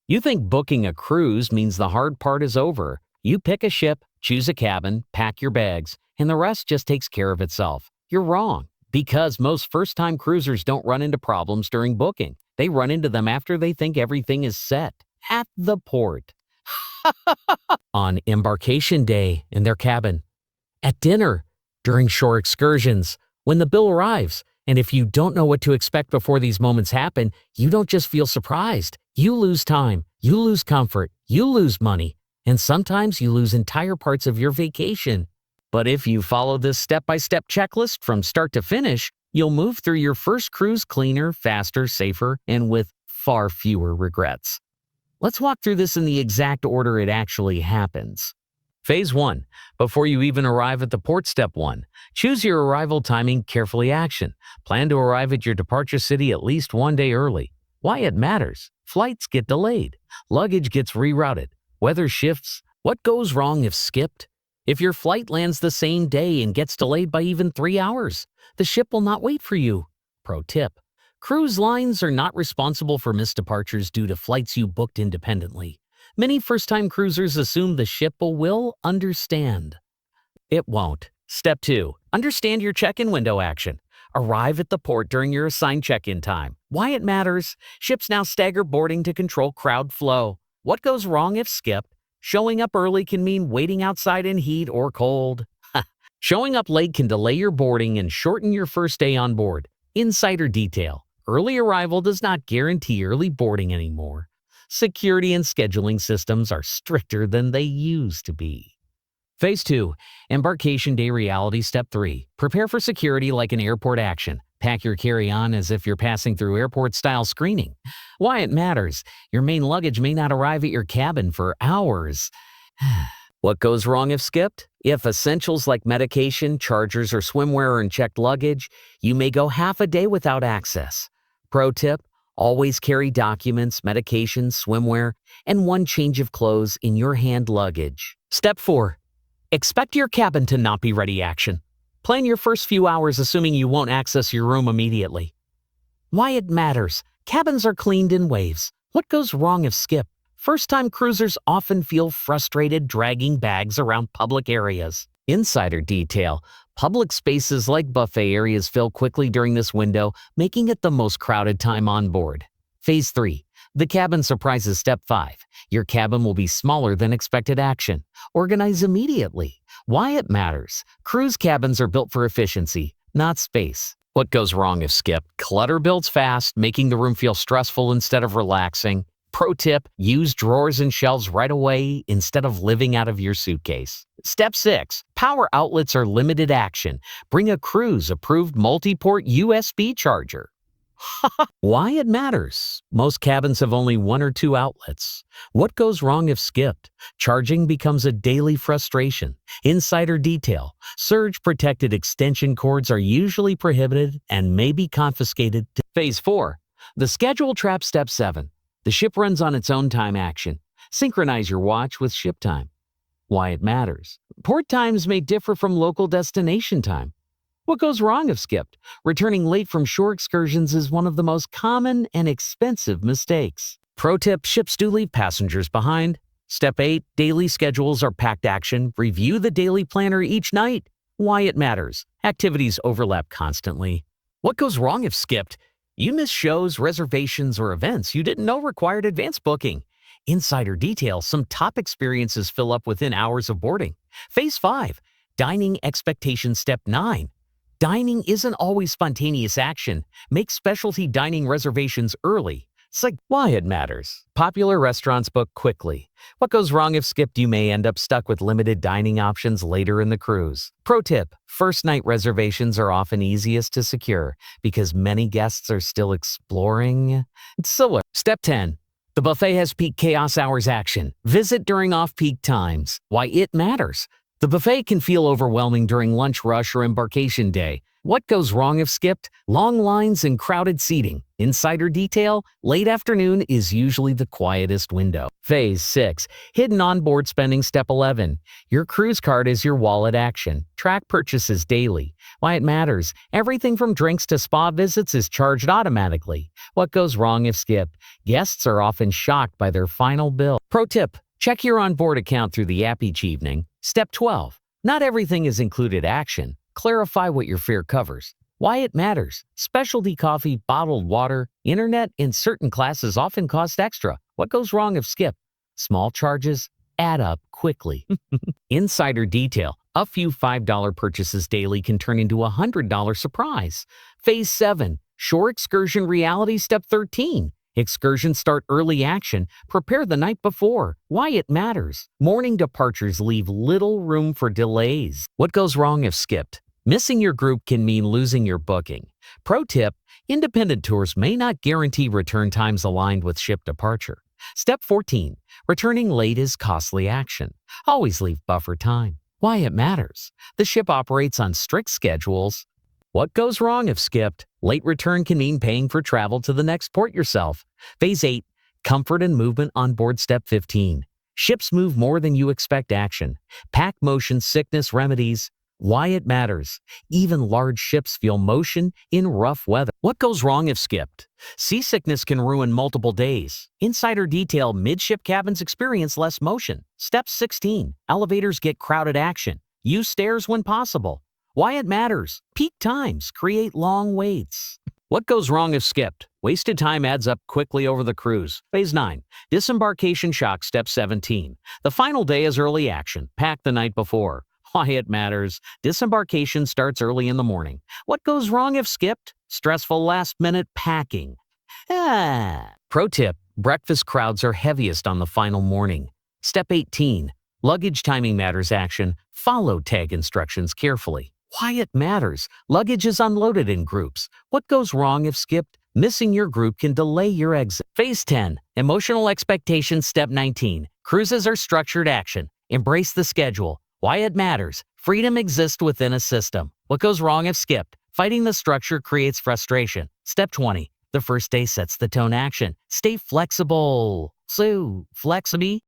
You think booking a cruise means the hard part is over. You pick a ship, choose a cabin, pack your bags, and the rest just takes care of itself. You're wrong, because most first-time cruisers don't run into problems during booking. They run into them after they think everything is set at the port. On embarkation day in their cabin, at dinner, during shore excursions, when the bill arrives. And if you don't know what to expect before these moments happen, you don't just feel surprised. You lose time, you lose comfort, you lose money, and sometimes you lose entire parts of your vacation. But if you follow this step-by-step checklist from start to finish, you'll move through your first cruise cleaner, faster, safer, and with far fewer regrets. Let's walk through this in the exact order it actually happens. Phase 1. Before you even arrive at the port. Step 1. Choose your arrival timing carefully. Action. Plan to arrive at your departure city at least one day early. Why it matters. Flights get delayed. Luggage gets rerouted. Weather shifts. What goes wrong if skipped? If your flight lands the same day and gets delayed by even 3 hours, the ship will not wait for you. Pro tip. Cruise lines are not responsible for missed departures due to flights you booked independently. Many first-time cruisers assume the ship will understand. It won't. Step 2. Understand your check-in window. Action. Arrive at the port during your assigned check-in time. Why it matters. Ships now stagger boarding to control crowd flow. What goes wrong if skipped? Showing up early can mean waiting outside in heat or cold. Showing up late can delay your boarding and shorten your first day on board. Insider detail. Early arrival does not guarantee early boarding anymore. Security and scheduling systems are stricter than they used to be. Phase 2. Embarkation day reality. Step 3. Prepare for security like an airport. Action. Pack your carry-on as if you're passing through airport-style screening. Why it matters. Your main luggage may not arrive at your cabin for hours. What goes wrong if skipped? If essentials like medication, chargers, or swimwear are in checked luggage, you may go half a day without access. Pro tip. Always carry documents, medications, swimwear, and one change of clothes in your hand luggage. Step 4. Expect your cabin to not be ready. Action. Plan your first few hours assuming you won't access your room immediately. Why it matters. Cabins are cleaned in waves. What goes wrong if skipped? First-time cruisers often feel frustrated dragging bags around public areas. Insider detail. Public spaces like buffet areas fill quickly during this window, making it the most crowded time on board. Phase 3. The cabin surprises. Step 5. Your cabin will be smaller than expected. Action. Organize immediately. Why it matters. Cruise cabins are built for efficiency, not space. What goes wrong if skipped? Clutter builds fast, making the room feel stressful instead of relaxing. Pro tip, use drawers and shelves right away instead of living out of your suitcase. Step 6. Power outlets are limited. Action. Bring a cruise-approved multi-port USB charger. Why it matters. Most cabins have only 1 or 2 outlets. What goes wrong if skipped? Charging becomes a daily frustration. Insider detail. Surge-protected extension cords are usually prohibited and may be confiscated. Phase 4. The schedule trap. Step 7. The ship runs on its own time. Action. Synchronize your watch with ship time. Why it matters. Port times may differ from local destination time. What goes wrong if skipped? Returning late from shore excursions is one of the most common and expensive mistakes. Pro tip, ships do leave passengers behind. Step 8, daily schedules are packed. Action. Review the daily planner each night. Why it matters. Activities overlap constantly. What goes wrong if skipped? You miss shows, reservations, or events you didn't know required advance booking. Insider detail, some top experiences fill up within hours of boarding. Phase 5, dining expectations. Step 9. Dining isn't always spontaneous action. Make specialty dining reservations early. It's like why it matters. Popular restaurants book quickly. What goes wrong if skipped? You may end up stuck with limited dining options later in the cruise. Pro tip, first night reservations are often easiest to secure because many guests are still exploring. Step 10. The buffet has peak chaos hours. Action. Visit during off-peak times. Why it matters. The buffet can feel overwhelming during lunch rush or embarkation day. What goes wrong if skipped? Long lines and crowded seating. Insider detail: late afternoon is usually the quietest window. Phase 6. Hidden onboard spending. Step 11. Your cruise card is your wallet action. Track purchases daily. Why it matters: everything from drinks to spa visits is charged automatically. What goes wrong if skipped? Guests are often shocked by their final bill. Pro tip: check your onboard account through the app each evening. Step 12. Not everything is included action. Clarify what your fare covers. Why it matters: specialty coffee, bottled water, internet, and certain classes often cost extra. What goes wrong if skipped? Small charges add up quickly. Insider detail: a few $5 purchases daily can turn into a $100 surprise. Phase 7. Shore excursion reality. Step 13. Excursions start early action. Prepare the night before. Why it matters: morning departures leave little room for delays. What goes wrong if skipped? Missing your group can mean losing your booking. Pro tip: independent tours may not guarantee return times aligned with ship departure. Step 14. Returning late is costly action. Always leave buffer time. Why it matters: the ship operates on strict schedules. What goes wrong if skipped? Late return can mean paying for travel to the next port yourself. Phase 8. Comfort and movement on board. Step 15. Ships move more than you expect action. Pack motion sickness remedies. Why it matters: even large ships feel motion in rough weather. What goes wrong if skipped? Seasickness can ruin multiple days. Insider detail: midship cabins experience less motion. Step 16. Elevators get crowded action. Use stairs when possible. Why it matters: peak times create long waits. What goes wrong if skipped? Wasted time adds up quickly over the cruise. Phase 9. Disembarkation shock. Step 17. The final day is early action. Pack the night before. Why it matters: disembarkation starts early in the morning. What goes wrong if skipped? Stressful last-minute packing. Pro tip: breakfast crowds are heaviest on the final morning. Step 18. Luggage timing matters action. Follow tag instructions carefully. Why it matters: luggage is unloaded in groups. What goes wrong if skipped? Missing your group can delay your exit. Phase 10. Emotional expectations. Step 19. Cruises are structured action. Embrace the schedule. Why it matters: freedom exists within a system. What goes wrong if skipped? Fighting the structure creates frustration. Step 20. The first day sets the tone action. Stay flexible. So, flexible.